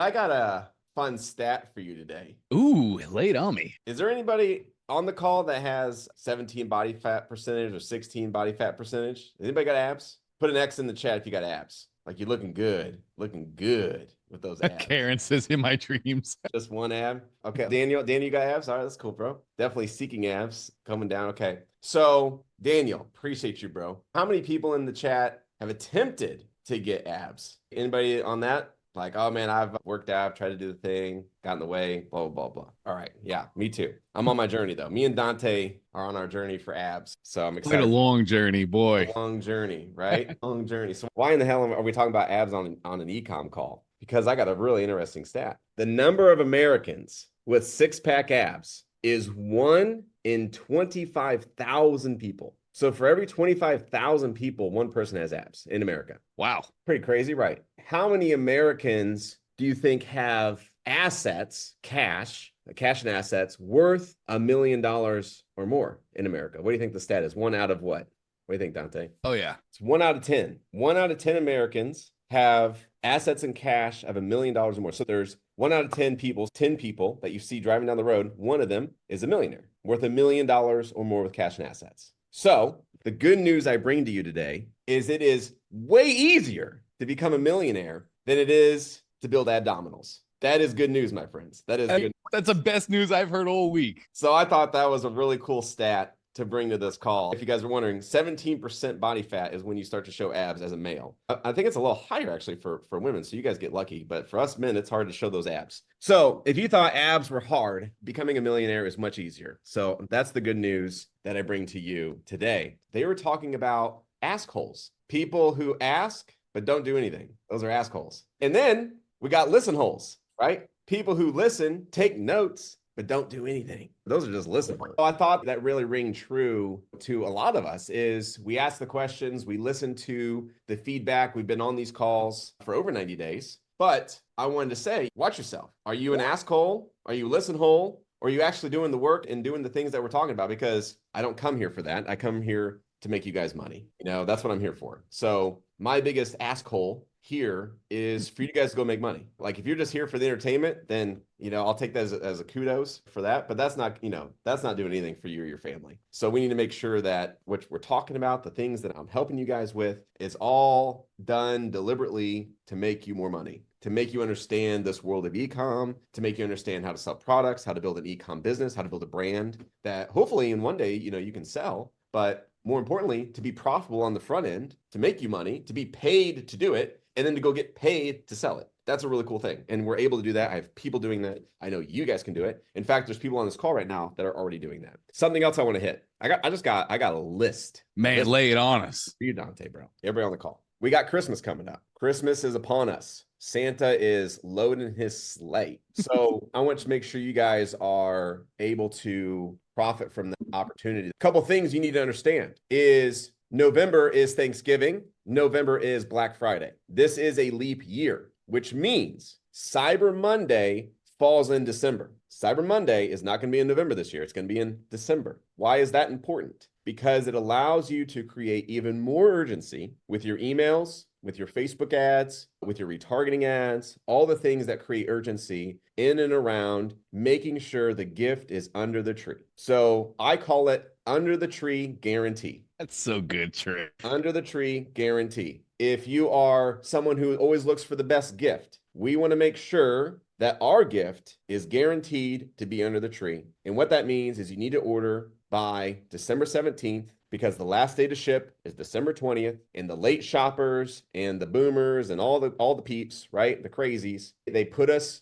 I got a fun stat for you today. Ooh, lay it on me. Is there anybody on the call that has 17 body fat percentage or 16 body fat percentage? Anybody got abs? Put an X in the chat if you got abs. Like you're looking good with those abs. Karen says in my dreams. Just one ab. Okay. Daniel, you got abs? All right, that's cool, bro. Definitely seeking abs coming down. Okay. So, Daniel, appreciate you, bro. How many people in the chat have attempted to get abs? Anybody on that? Like, oh man, I've worked out, tried to do the thing, got in the way, blah, blah, blah, blah. All right. Yeah, me too. I'm on my journey though. Me and Dante are on our journey for abs. So I'm Quite a excited. long journey, boy. A long journey, right? Long journey. So why in the hell are we talking about abs on an ecom call? Because I got a really interesting stat. The number of Americans with six-pack abs is 1 in 25,000 people. So for every 25,000 people, one person has abs in America. Wow. Pretty crazy, right? How many Americans do you think have assets, cash and assets worth $1 million or more in America? What do you think the stat is? 1 out of what? What do you think, Dante? Oh, yeah. It's 1 out of 10. 1 out of 10 Americans have assets and cash of $1 million or more. So there's 1 out of 10 people that you see driving down the road. One of them is a millionaire worth $1 million or more with cash and assets. So the good news I bring to you today is it is way easier to become a millionaire than it is to build abdominals. That is good news, my friends. That is good. That's the best news I've heard all week. So I thought that was a really cool stat to bring to this call. If you guys are wondering, 17% body fat is when you start to show abs as a male. I think it's a little higher actually for women, so you guys get lucky. But for us men, it's hard to show those abs. So if you thought abs were hard, becoming a millionaire is much easier. So that's the good news that I bring to you today. They were talking about askholes, people who ask but don't do anything. Those are askholes. And then we got listen holes, right? People who listen, take notes, but don't do anything. Those are just listen holes. So I thought that really ring true to a lot of us is we ask the questions, we listen to the feedback. We've been on these calls for over 90 days, but I wanted to say, watch yourself. Are you an asshole? Are you a listen hole? Or are you actually doing the work and doing the things that we're talking about? Because I don't come here for that. I come here to make you guys money. That's what I'm here for. So my biggest asshole here is for you guys to go make money. Like if you're just here for the entertainment, then, I'll take that as a kudos for that, but that's not doing anything for you or your family. So we need to make sure that what we're talking about, the things that I'm helping you guys with is all done deliberately to make you more money, to make you understand this world of e-com, to make you understand how to sell products, how to build an e-com business, how to build a brand that hopefully in one day, you can sell, but more importantly, to be profitable on the front end, to make you money, to be paid to do it, and then to go get paid to sell it. That's a really cool thing. And we're able to do that. I have people doing that. I know you guys can do it. In fact, there's people on this call right now that are already doing that. Something else I want to hit. I got a list. Man, lay it on us. For you, Dante, bro. Everybody on the call. We got Christmas coming up. Christmas is upon us. Santa is loading his sleigh. So I want to make sure you guys are able to profit from the opportunity. A couple things you need to understand is November is Thanksgiving. November is Black Friday. This is a leap year, which means Cyber Monday falls in December. Cyber Monday is not going to be in November this year. It's going to be in December. Why is that important? Because it allows you to create even more urgency with your emails, with your Facebook ads, with your retargeting ads, all the things that create urgency in and around making sure the gift is under the tree. So I call it under the tree guarantee. That's so good, Trey. Under the tree guarantee. If you are someone who always looks for the best gift, we want to make sure that our gift is guaranteed to be under the tree. And what that means is you need to order by December 17th because the last day to ship is December 20th, and the late shoppers and the boomers and all the peeps, right? The crazies, they put us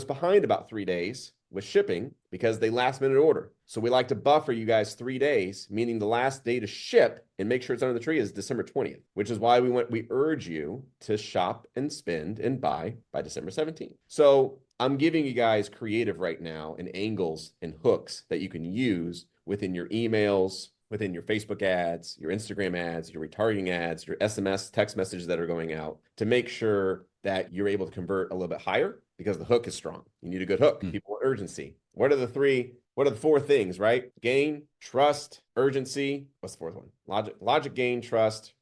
behind about 3 days with shipping because they last minute order. So we like to buffer you guys 3 days, meaning the last day to ship and make sure it's under the tree is December 20th, which is why we urge you to shop and spend and buy by December 17th. So I'm giving you guys creative right now and angles and hooks that you can use within your emails, within your Facebook ads, your Instagram ads, your retargeting ads, your SMS text messages that are going out to make sure that you're able to convert a little bit higher because the hook is strong. You need a good hook. People want urgency. What are the 4 things, right? Gain, trust, urgency. What's the 4th one? Logic, gain, trust,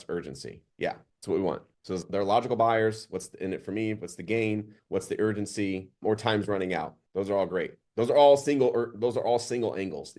urgency. Yeah, that's what we want. So they're logical buyers. What's in it for me? What's the gain? What's the urgency? More time's running out. Those are all great. Those are all single angles.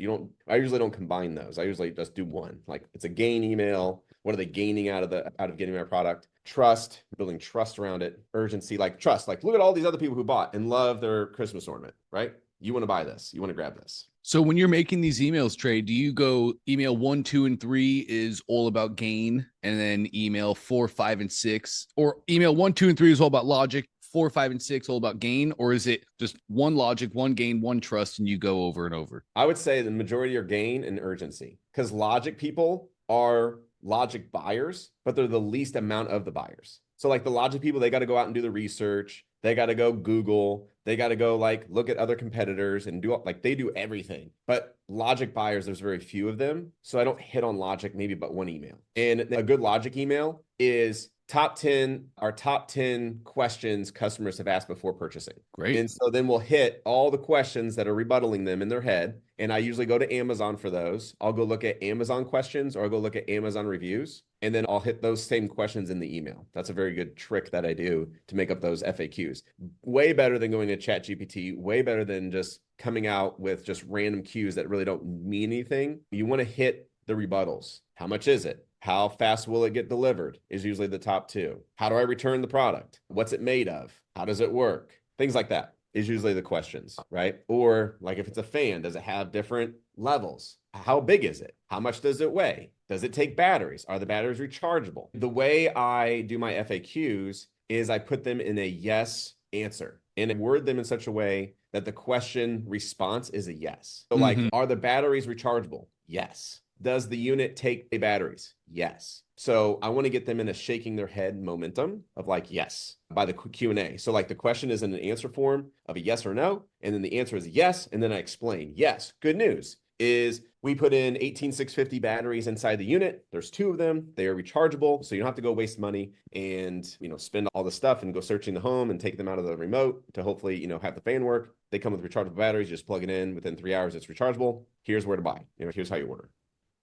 I usually don't combine those. I usually just do one. Like it's a gain email. What are they gaining out of getting my product? Trust, building trust around it. Urgency, like trust. Like look at all these other people who bought and love their Christmas ornament, right? You want to buy this. You want to grab this. So when you're making these emails, Trey, do you go email 1, 2, and 3 is all about gain, and then email 4, 5, and 6, or email 1, 2, and 3 is all about logic, 4, 5, and 6 all about gain, or is it just one logic, one gain, one trust, and you go over and over? I would say the majority are gain and urgency, because logic people are logic buyers, but they're the least amount of the buyers. So like the logic people, they got to go out and do the research. They got to go Google. They got to go like look at other competitors and do like they do everything. But logic buyers, there's very few of them. So I don't hit on logic maybe but one email. And a good logic email is top 10 questions customers have asked before purchasing. Great. And so then we'll hit all the questions that are rebuttaling them in their head. And I usually go to Amazon for those. I'll go look at Amazon questions or I'll go look at Amazon reviews. And then I'll hit those same questions in the email. That's a very good trick that I do to make up those FAQs. Way better than going to ChatGPT, way better than just coming out with just random cues that really don't mean anything. You want to hit the rebuttals. How much is it? How fast will it get delivered is usually the top 2. How do I return the product? What's it made of? How does it work? Things like that is usually the questions, right? Or like if it's a fan, does it have different levels? How big is it? How much does it weigh? Does it take batteries? Are the batteries rechargeable? The way I do my FAQs is I put them in a yes answer and I word them in such a way that the question response is a yes. So like, are the batteries rechargeable? Yes. Does the unit take batteries? Yes. So I want to get them in a shaking their head momentum of like, yes, by the Q&A. So like the question is in an answer form of a yes or no. And then the answer is yes. And then I explain, yes, good news is we put in 18650 batteries inside the unit. There's 2 of them. They are rechargeable. So you don't have to go waste money and, spend all the stuff and go searching the home and take them out of the remote to hopefully, have the fan work. They come with rechargeable batteries. You just plug it in within 3 hours. It's rechargeable. Here's where to buy. Here's how you order.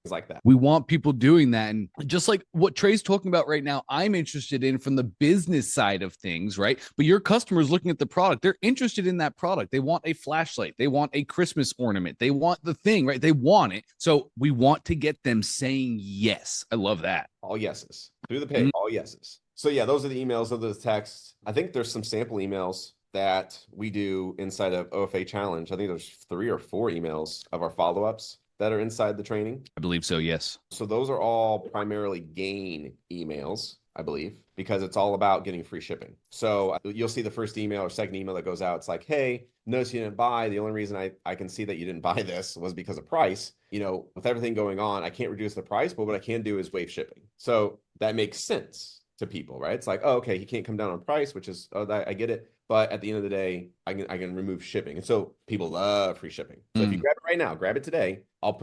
Like that. We want people doing that. And just like what Trey's talking about right now, I'm interested in from the business side of things, right? But your customers looking at the product, they're interested in that product. They want a flashlight. They want a Christmas ornament. They want the thing, right? They want it. So we want to get them saying yes. I love that. All yeses. Through the page, all yeses. So yeah, those are the emails, those are the texts. I think there's some sample emails that we do inside of OFA Challenge. I think there's 3 or 4 emails of our follow-ups that are inside the training. I believe so, yes. So those are all primarily gain emails, I believe, because it's all about getting free shipping. So you'll see the first email or second email that goes out. It's like, hey, notice you didn't buy. The only reason I can see that you didn't buy this was because of price. With everything going on, I can't reduce the price, but what I can do is waive shipping. So that makes sense to people, right? It's like, oh, okay, he can't come down on price, which is, I get it. But at the end of the day, I can remove shipping. And so people love free shipping. So if you grab it right now, grab it today, I'll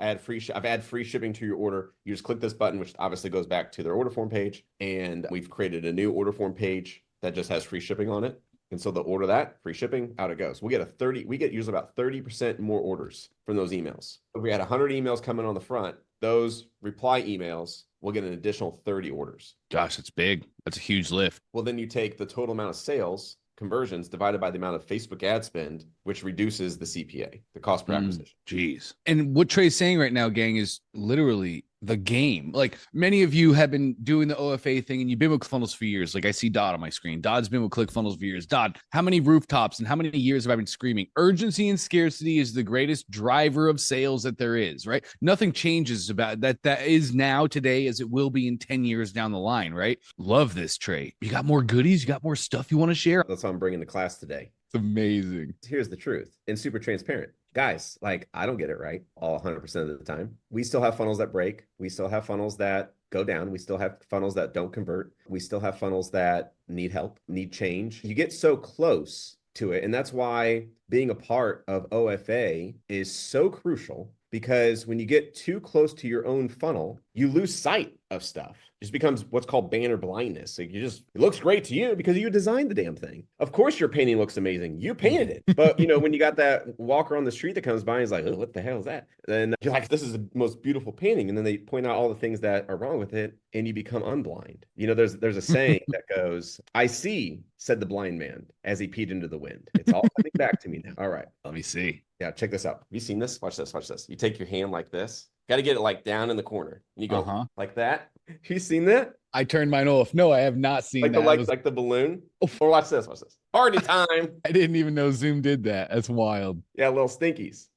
add I've added free shipping to your order. You just click this button, which obviously goes back to their order form page. And we've created a new order form page that just has free shipping on it. And so they'll order that, free shipping, out it goes. We get usually about 30% more orders from those emails. If we had 100 emails coming on the front, those reply emails will get an additional 30 orders. Gosh, that's big. That's a huge lift. Well, then you take the total amount of sales conversions divided by the amount of Facebook ad spend, which reduces the CPA, the cost per acquisition. Geez. And what Trey's saying right now, gang, is literally the game. Like many of you have been doing the OFA thing and you've been with ClickFunnels for years. Like I see Dodd on my screen. Dodd's been with ClickFunnels for years. Dodd, how many rooftops and how many years have I been screaming? Urgency and scarcity is the greatest driver of sales that there is, right? Nothing changes about that. That is now today as it will be in 10 years down the line, right? Love this, Trey. You got more goodies? You got more stuff you want to share? That's what I'm bringing to class today. It's amazing. Here's the truth and super transparent. Guys, like I don't get it right all 100% of the time. We still have funnels that break. We still have funnels that go down. We still have funnels that don't convert. We still have funnels that need help, need change. You get so close to it. And that's why being a part of OFA is so crucial, because when you get too close to your own funnel, you lose sight of stuff. just becomes what's called banner blindness. Like it looks great to you because you designed the damn thing. Of course your painting looks amazing. You painted it. But when you got that walker on the street that comes by and is like, oh, what the hell is that? Then you're like, this is the most beautiful painting. And then they point out all the things that are wrong with it and you become unblind. There's a saying that goes, I see, said the blind man as he peed into the wind. It's all coming back to me now. All right. Let me see. Yeah, check this out. Have you seen this? Watch this. Watch this. You take your hand like this. Got to get it like down in the corner. And you go like that. Have you seen that? I turned mine off. No, I have not seen like that. Like the balloon. Or watch this. Watch this. Party time. I didn't even know Zoom did that. That's wild. Yeah, little stinkies.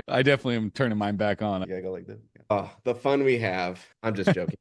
I definitely am turning mine back on. You gotta go like this. Oh, the fun we have. I'm just joking.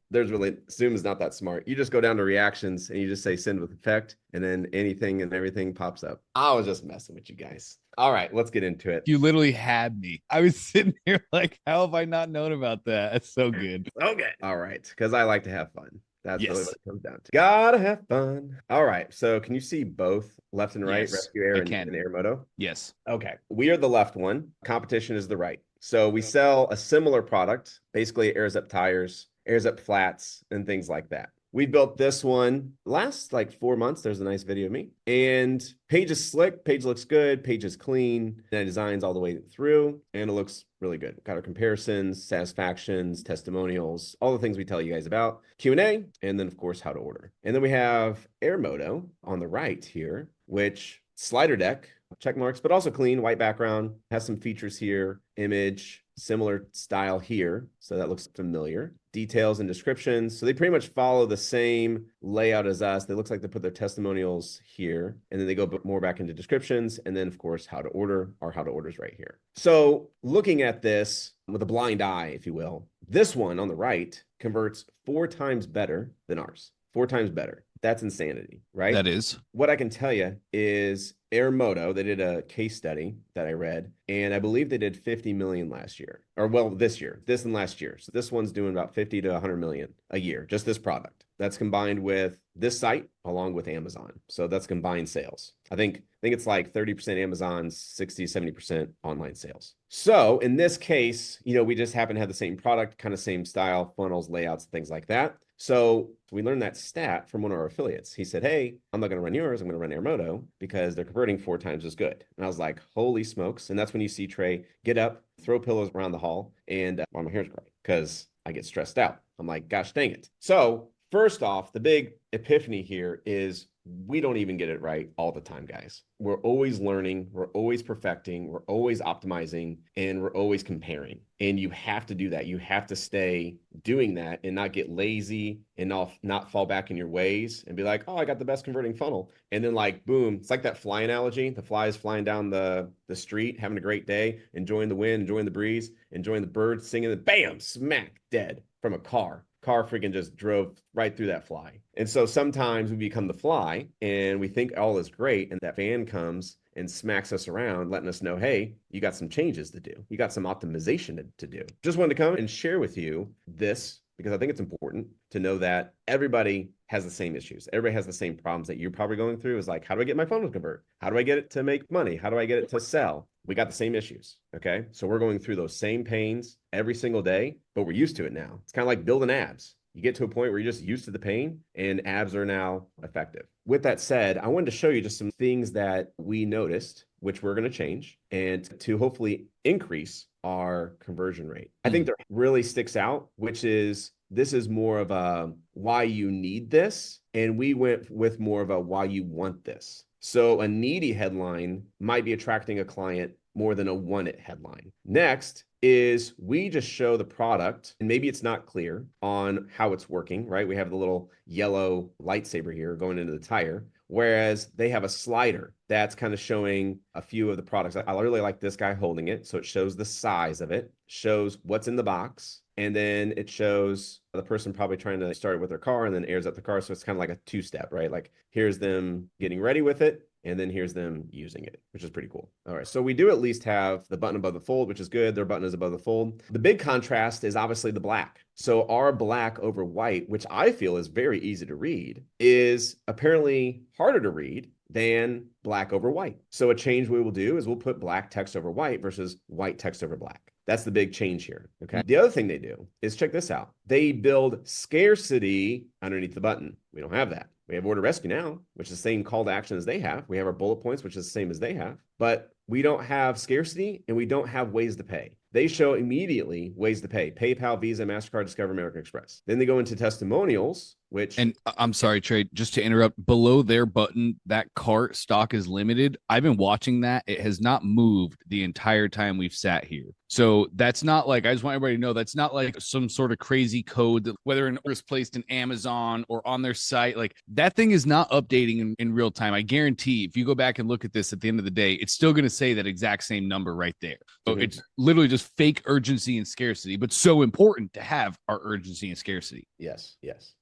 Zoom is not that smart. You just go down to reactions and you just say send with effect, and then anything and everything pops up. I was just messing with you guys. All right, let's get into it. You literally had me. I was sitting here like, how have I not known about that? That's so good. Okay. All right, because I like to have fun. That's really what it comes down to. Gotta have fun. All right. So can you see both left and right, rescue air and air moto? Yes. Okay. We are the left one. Competition is the right. So we sell a similar product. Basically, it airs up tires, airs up flats, and things like that. We built this one last like 4 months. There's a nice video of me. And page is slick. Page looks good. Page is clean. And it designs all the way through. And it looks really good. Got our comparisons, satisfactions, testimonials, all the things we tell you guys about. Q&A. And then, of course, how to order. And then we have Air Moto on the right here, which slider deck, check marks, but also clean, white background. Has some features here. Image, similar style here. So that looks familiar. Details and descriptions. So they pretty much follow the same layout as us. They look like they put their testimonials here, and then they go more back into descriptions. And then, of course, how to order. Our how to order is right here. So looking at this with a blind eye, if you will, this one on the right converts 4 times better than ours. 4 times better. That's insanity, right? That is. What I can tell you is Air Moto, they did a case study that I read, and I believe they did 50 million last year, or well, this and last year. So this one's doing about 50 to 100 million a year, just this product. That's combined with this site along with Amazon. So that's combined sales. I think it's like 30% Amazon, 60, 70% online sales. So in this case, we just happen to have the same product, kind of same style, funnels, layouts, things like that. So we learned that stat from one of our affiliates. He said, hey, I'm not going to run yours. I'm going to run Air Moto because they're converting 4 times as good. And I was like, holy smokes. And that's when you see Trey get up, throw pillows around the hall, and my hair's gray because I get stressed out. I'm like, gosh, dang it. So first off, the big epiphany here is we don't even get it right all the time, guys. We're always learning, we're always perfecting, we're always optimizing, and we're always comparing. And you have to do that. You have to stay doing that and not get lazy and not fall back in your ways and be like, oh, I got the best converting funnel. And then like, boom, it's like that fly analogy. The fly is flying down the street, having a great day, enjoying the wind, enjoying the breeze, enjoying the birds singing, and bam, smack dead from a car freaking just drove right through that fly. And so sometimes we become the fly and we think all is great. And that fan comes and smacks us around, letting us know, hey, you got some changes to do. You got some optimization to do. Just wanted to come and share with you this because I think it's important to know that everybody has the same issues. Everybody has the same problems that you're probably going through is like, how do I get my funnel to convert? How do I get it to make money? How do I get it to sell? We got the same issues, okay? So we're going through those same pains every single day, but we're used to it now. It's kind of like building abs. You get to a point where you're just used to the pain and abs are now effective. With that said, I wanted to show you just some things that we noticed, which we're going to change and to hopefully increase our conversion rate. I think that really sticks out, which is this is more of a why you need this. And we went with more of a why you want this. So a needy headline might be attracting a client more than a want it headline. Next is we just show the product and maybe it's not clear on how it's working, right? We have the little yellow lightsaber here going into the tire, whereas they have a slider that's kind of showing a few of the products. I really like this guy holding it. So it shows the size of it, shows what's in the box, and then it shows the person probably trying to start it with their car and then airs up the car. So it's kind of like a 2-step, right? Like here's them getting ready with it. And then here's them using it, which is pretty cool. All right, so we do at least have the button above the fold, which is good. Their button is above the fold. The big contrast is obviously the black. So our black over white, which I feel is very easy to read, is apparently harder to read than black over white. So a change we will do is we'll put black text over white versus white text over black. That's the big change here. Okay. The other thing they do is check this out. They build scarcity underneath the button. We don't have that. We have order rescue now, which is the same call to action as they have. We have our bullet points, which is the same as they have, but we don't have scarcity and we don't have ways to pay. They show immediately ways to pay: PayPal, Visa, MasterCard, Discover, American Express. Then they go into testimonials, which... And I'm sorry, Trey, just to interrupt, below their button, that cart stock is limited. I've been watching that. It has not moved the entire time we've sat here. So that's not like, I just want everybody to know, that's not like some sort of crazy code that whether an order is placed in Amazon or on their site, like that thing is not updating in real time. I guarantee if you go back and look at this at the end of the day, it's still going to say that exact same number right there. So it's literally just fake urgency and scarcity, but so important to have our urgency and scarcity. Yes.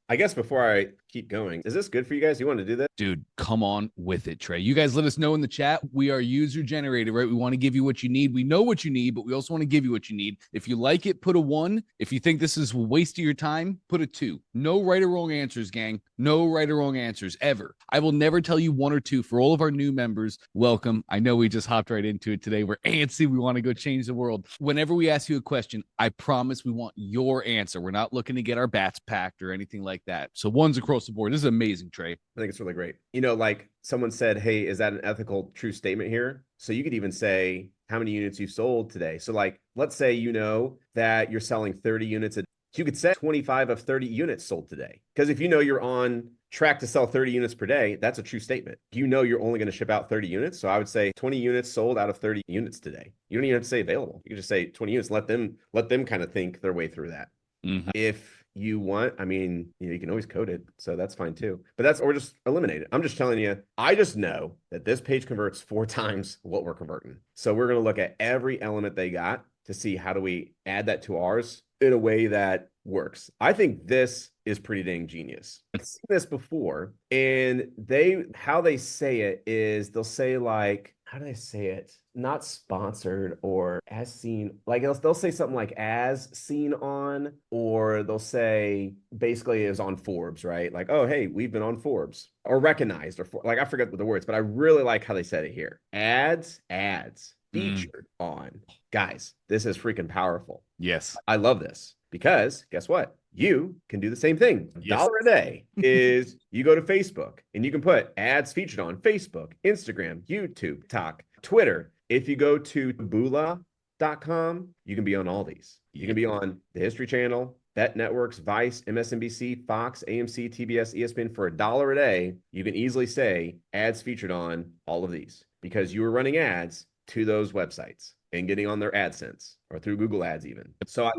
I guess before I keep going, is this good for you guys? You want to do this? Dude, come on with it, Trey. You guys let us know in the chat. We are user generated, right? We want to give you what you need. We know what you need, but we also want to give you what you need. If you like it, put a 1. If you think this is a waste of your time, put a 2. No right or wrong answers, gang. No right or wrong answers ever. I will never tell you 1 or 2. For all of our new members, welcome. I know we just hopped right into it today. We're antsy. We want to go change the world. Whenever we ask you a question, I promise we want your answer. We're not looking to get our bats packed or anything like that. So 1s across the board. This is amazing, Trey. I think it's really great. You know, like someone said, hey, is that an ethical true statement here? So you could even say how many units you sold today. So like, let's say, you know, that you're selling 30 units a day. You could say 25 of 30 units sold today. Because if you know you're on track to sell 30 units per day, that's a true statement. You know you're only going to ship out 30 units. So I would say 20 units sold out of 30 units today. You don't even have to say available. You can just say 20 units. Let them kind of think their way through that. Mm-hmm. If you want, I mean, you know, you can always code it, so that's fine too. But that's, or just eliminate it. I'm just telling you, I just know that this page converts 4 times what we're converting. So we're going to look at every element they got to see how do we add that to ours in a way that works. I think this is pretty dang genius. I've seen this before, and how they say it is they'll say like, how do they say it? Not sponsored or as seen, like they'll say something like as seen on, or they'll say basically is on Forbes, right? Like, oh, hey, we've been on Forbes or recognized, or like, I forget the words, but I really like how they said it here. Ads, featured on. Guys, this is freaking powerful. Yes. I love this because guess what? You can do the same thing. Yes. $1 a day is you go to Facebook and you can put ads featured on Facebook, Instagram, YouTube, TikTok, Twitter. If you go to bula.com, you can be on all these. You can be on the History Channel, Bet Networks, Vice, MSNBC, Fox, AMC, TBS, ESPN for $1 a day. You can easily say ads featured on all of these because you were running ads to those websites and getting on their AdSense or through Google Ads even. So I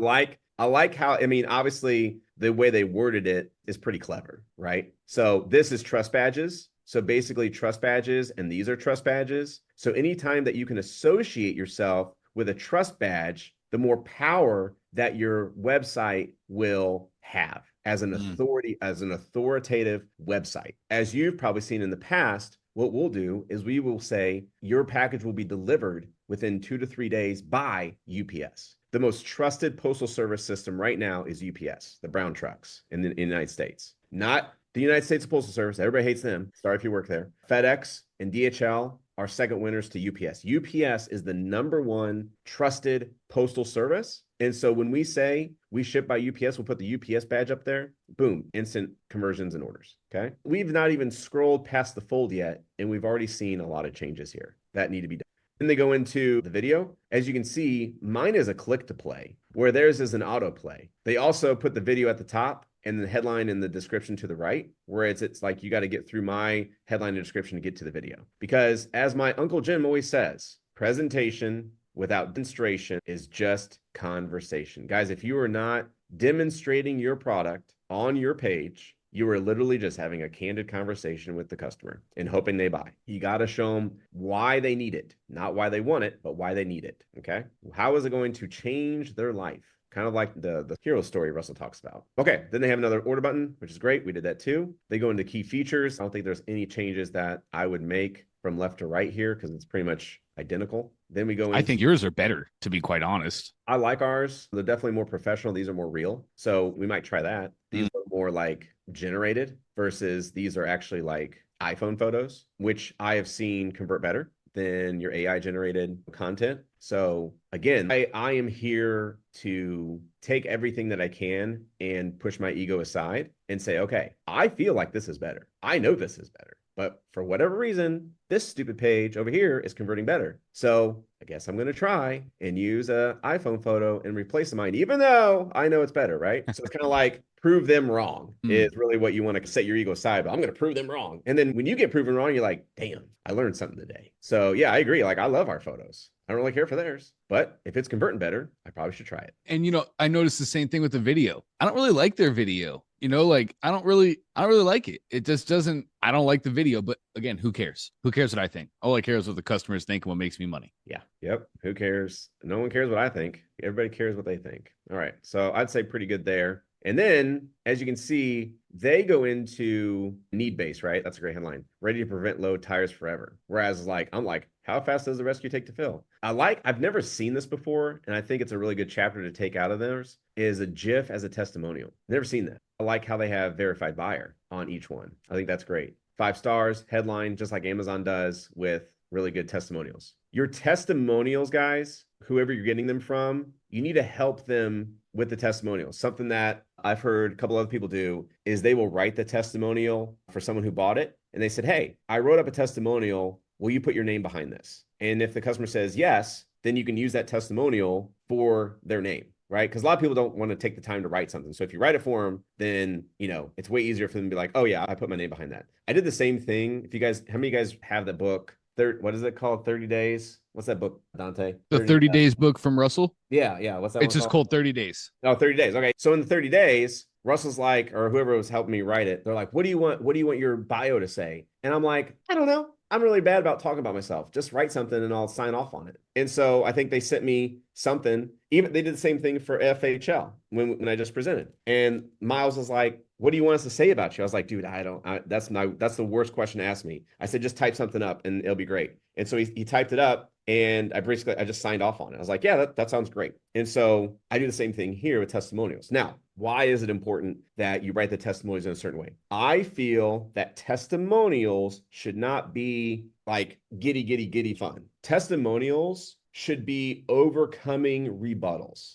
like how, I mean, obviously the way they worded it is pretty clever, right? So this is trust badges. So basically trust badges, and these are trust badges. So anytime that you can associate yourself with a trust badge, the more power that your website will have as an authority, as an authoritative website. As you've probably seen in the past, what we'll do is we will say your package will be delivered within 2 to 3 days by UPS. The most trusted postal service system right now is UPS, the brown trucks in the United States. Not the United States Postal Service. Everybody hates them. Sorry if you work there. FedEx and DHL are second winners to UPS. UPS is the #1 trusted postal service. And so when we say we ship by UPS, we'll put the UPS badge up there. Boom, instant conversions and orders. Okay. We've not even scrolled past the fold yet, and we've already seen a lot of changes here that need to be done. Then they go into the video. As you can see, mine is a click to play, where theirs is an autoplay. They also put the video at the top and the headline in the description to the right, where it's like you got to get through my headline and description to get to the video. Because as my Uncle Jim always says, presentation without demonstration is just conversation. Guys, if you are not demonstrating your product on your page, you are literally just having a candid conversation with the customer and hoping they buy. You got to show them why they need it, not why they want it, but why they need it. Okay. How is it going to change their life? Kind of like the hero story Russell talks about. Okay. Then they have another order button, which is great. We did that too. They go into key features. I don't think there's any changes that I would make from left to right here because it's pretty much identical. Then we go into, I think yours are better, to be quite honest. I like ours. They're definitely more professional. These are more real. So we might try that. These are more like generated versus these are actually like iPhone photos, which I have seen convert better than your AI generated content. So again, I am here to take everything that I can and push my ego aside and say, okay, I feel like this is better. I know this is better. But for whatever reason, this stupid page over here is converting better. So I guess I'm going to try and use an iPhone photo and replace mine, even though I know it's better, right? So it's kind of like prove them wrong is really what you want to set your ego aside. But I'm going to prove them wrong. And then when you get proven wrong, you're like, damn, I learned something today. So yeah, I agree. Like I love our photos. I don't really care for theirs, but if it's converting better, I probably should try it. And I noticed the same thing with the video. I don't really like their video. Like I don't really like it. It just doesn't, I don't like the video, but again, who cares? Who cares what I think? All I care is what the customers think and what makes me money. Yeah. Yep. Who cares? No one cares what I think. Everybody cares what they think. All right. So I'd say pretty good there. And then, as you can see, they go into need-based, right? That's a great headline. Ready to prevent low tires forever. Whereas, I'm like, how fast does the rescue take to fill? I've never seen this before, and I think it's a really good chapter to take out of theirs, is a GIF as a testimonial. Never seen that. I like how they have verified buyer on each one. I think that's great. 5 stars, headline, just like Amazon does with really good testimonials. Your testimonials, guys, whoever you're getting them from, you need to help them with the testimonials. Something that I've heard a couple other people do is they will write the testimonial for someone who bought it. And they said, hey, I wrote up a testimonial. Will you put your name behind this? And if the customer says yes, then you can use that testimonial for their name, right? Because a lot of people don't want to take the time to write something. So if you write it for them, then, it's way easier for them to be like, oh yeah, I put my name behind that. I did the same thing. How many of you guys have the book? What is it called? 30 Days? What's that book, Dante? The 30 Days book from Russell? Yeah. What's that It's just called 30 Days. Oh, 30 days. Okay. So in the 30 days, Russell's like, or whoever was helping me write it, they're like, what do you want your bio to say? And I'm like, I don't know. I'm really bad about talking about myself. Just write something and I'll sign off on it. And so I think they sent me something. Even they did the same thing for FHL when I just presented. And Miles was like, what do you want us to say about you? I was like, dude, that's the worst question to ask me. I said, just type something up and it'll be great. And so he typed it up and I just signed off on it. I was like, yeah, that sounds great. And so I do the same thing here with testimonials. Now, why is it important that you write the testimonials in a certain way? I feel that testimonials should not be like giddy fun. Testimonials should be overcoming rebuttals.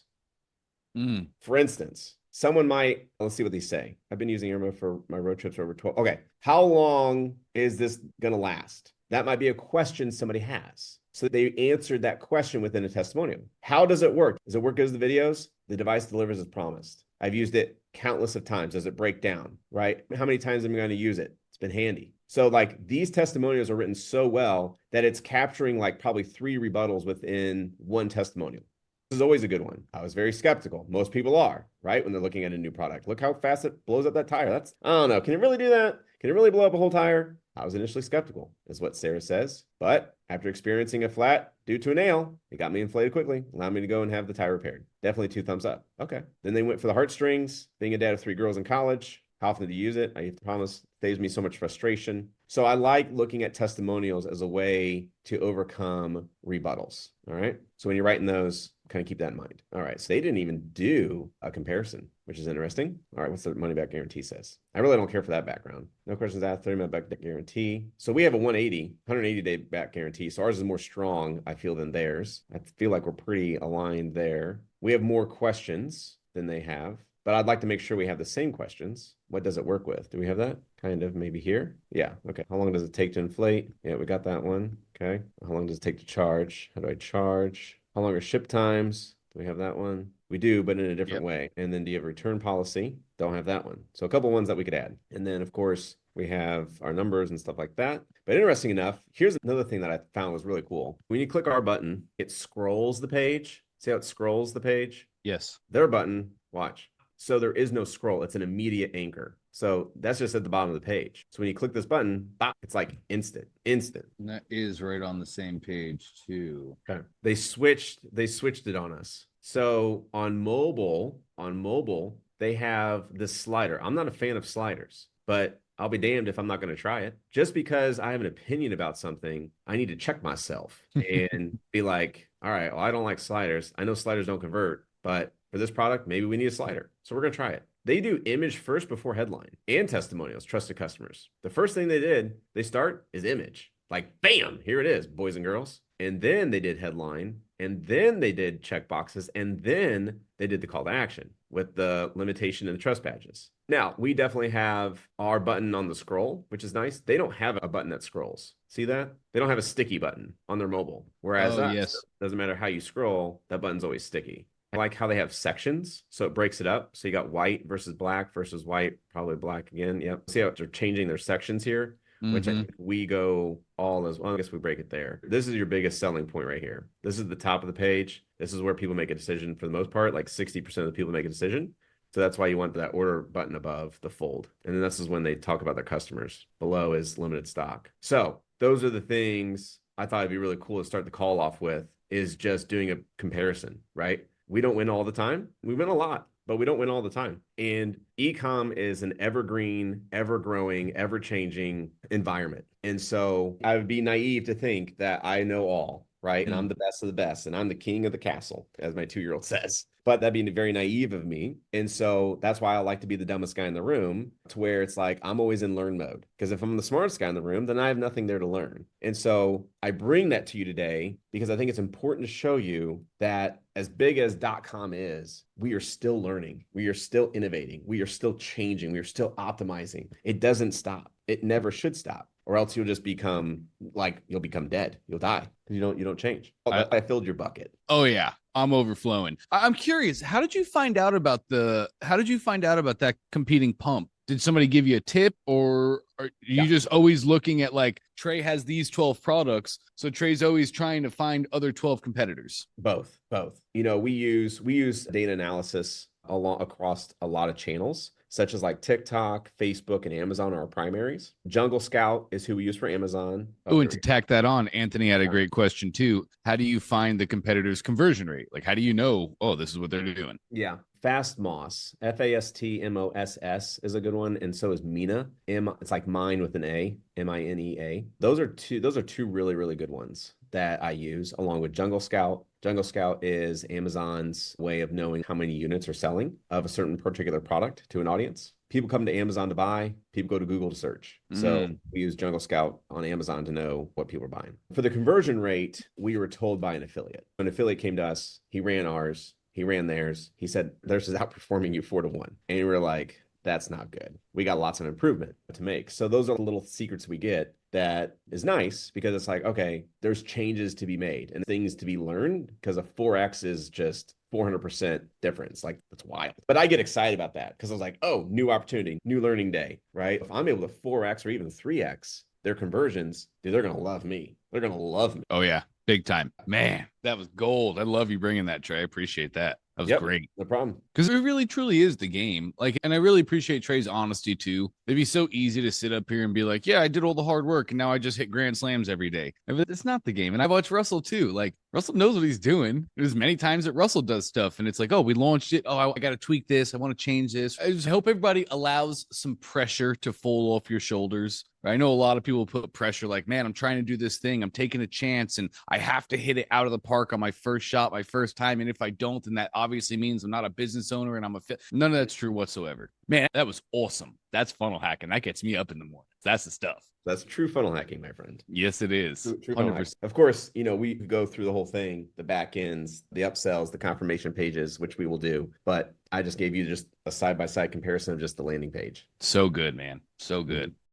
For instance, someone might, let's see what they say. I've been using Irma for my road trips for over 12. Okay. How long is this going to last? That might be a question somebody has. So they answered that question within a testimonial. How does it work? Does it work as the videos? The device delivers as promised. I've used it countless of times. Does it break down, right? How many times am I going to use it? It's been handy. So these testimonials are written so well that it's capturing probably 3 rebuttals within one testimonial. This is always a good one. I was very skeptical. Most people are, right? When they're looking at a new product. Look how fast it blows up that tire. I don't know. Can it really do that? Can it really blow up a whole tire? I was initially skeptical, is what Sarah says. But after experiencing a flat due to a nail, it got me inflated quickly, allowed me to go and have the tire repaired. Definitely 2 thumbs up. Okay. Then they went for the heartstrings. Being a dad of 3 girls in college, how often do you use it? I promise saves me so much frustration. So I like looking at testimonials as a way to overcome rebuttals. All right. So when you're writing those, kind of keep that in mind. All right. So they didn't even do a comparison, which is interesting. All right. What's the money back guarantee says? I really don't care for that background. No questions asked, 30-minute back guarantee. So we have a 180-day back guarantee. So ours is more strong, I feel, than theirs. I feel like we're pretty aligned there. We have more questions than they have. But I'd like to make sure we have the same questions. What does it work with? Do we have that? Kind of maybe here. Yeah. Okay. How long does it take to inflate? Yeah, we got that one. Okay. How long does it take to charge? How do I charge? How long are ship times? Do we have that one? We do, but in a different way. And then do you have a return policy? Don't have that one. So a couple ones that we could add. And then, of course, we have our numbers and stuff like that. But interesting enough, here's another thing that I found was really cool. When you click our button, it scrolls the page. See how it scrolls the page? Yes. Their button, watch. So there is no scroll. It's an immediate anchor. So that's just at the bottom of the page. So when you click this button, bop, it's like instant. And that is right on the same page too. Okay. They switched it on us. So on mobile, they have this slider. I'm not a fan of sliders, but I'll be damned if I'm not going to try it. Just because I have an opinion about something, I need to check myself and be like, all right, well, I don't like sliders. I know sliders don't convert, but for this product, maybe we need a slider. So we're going to try it. They do image first before headline and testimonials, trusted customers. The first thing they start is image. Like, bam, here it is, boys and girls. And then they did headline, and then they did check boxes, and then they did the call to action with the limitation and the trust badges. Now, we definitely have our button on the scroll, which is nice. They don't have a button that scrolls. See that? They don't have a sticky button on their mobile. Whereas yes. doesn't matter how you scroll, that button's always sticky. I like how they have sections, so it breaks it up. So you got white versus black versus white, probably black again. Yep. See how they're changing their sections here, which I think we go all as well. I guess we break it there. This is your biggest selling point right here. This is the top of the page. This is where people make a decision for the most part. Like 60% of the people make a decision. So that's why you want that order button above the fold. And then this is when they talk about their customers. Below is limited stock. So those are the things I thought it'd be really cool to start the call off with, is just doing a comparison, right? We don't win all the time. We win a lot, but we don't win all the time. And ecom is an evergreen, ever-growing, ever-changing environment. And so I would be naive to think that I know all, right? And I'm the best of the best, and I'm the king of the castle, as my 2-year-old says. But that'd be very naive of me. And so that's why I like to be the dumbest guy in the room, to where it's like I'm always in learn mode. Because if I'm the smartest guy in the room, then I have nothing there to learn. And so I bring that to you today because I think it's important to show you that as big as .com is, we are still learning. We are still innovating. We are still changing. We are still optimizing. It doesn't stop. It never should stop. Or else you'll just become you'll become dead. You'll die because you don't change. I filled your bucket. Oh yeah, I'm overflowing. I'm curious. How did you find out about that competing pump? Did somebody give you a tip, or are you just always looking at like Trey has these 12 products, so Trey's always trying to find other 12 competitors? Both. We use data analysis across a lot of channels, such as like TikTok, Facebook, and Amazon are our primaries. Jungle Scout is who we use for Amazon. Oh, and to tack that on, Anthony had a great question too. How do you find the competitors' conversion rate? Like, how do you know, oh, this is what they're doing? Yeah. Fastmoss, FASTMOSS is a good one, and so is Mina. It's like mine with an A, MINEA. Those are two really, really good ones that I use, along with Jungle Scout. Jungle Scout is Amazon's way of knowing how many units are selling of a certain particular product to an audience. People come to Amazon to buy, people go to Google to search. So we use Jungle Scout on Amazon to know what people are buying. For the conversion rate, we were told by an affiliate. An affiliate came to us, he ran ours, he ran theirs. He said, theirs is outperforming you 4-1. And we were like, that's not good. We got lots of improvement to make. So those are the little secrets we get that is nice, because it's like, okay, there's changes to be made and things to be learned, because a 4X is just 400% difference. Like, that's wild. But I get excited about that because I was like, oh, new opportunity, new learning day, right? If I'm able to 4X or even 3X their conversions, dude, they're going to love me. They're going to love me. Oh, yeah. Big time. Man, that was gold. I love you bringing that, Trey. I appreciate that. That was great. No problem. Because it really, truly is the game. Like, and I really appreciate Trey's honesty too. It'd be so easy to sit up here and be like, yeah, I did all the hard work and now I just hit grand slams every day. But it's not the game. And I watch Russell too. Like, Russell knows what he's doing. There's many times that Russell does stuff and it's like, oh, we launched it. Oh, I got to tweak this. I want to change this. I just hope everybody allows some pressure to fall off your shoulders. I know a lot of people put pressure like, man, I'm trying to do this thing. I'm taking a chance and I have to hit it out of the park on my first shot, my first time. And if I don't, then that obviously means I'm not a business owner and I'm a fit. None of that's true whatsoever. Man, that was awesome. That's funnel hacking. That gets me up in the morning. That's the stuff. That's true funnel hacking, my friend. Yes, it is. True 100%. Of course, we go through the whole thing, the back ends, the upsells, the confirmation pages, which we will do. But I just gave you just a side-by-side comparison of just the landing page. So good, man. So good.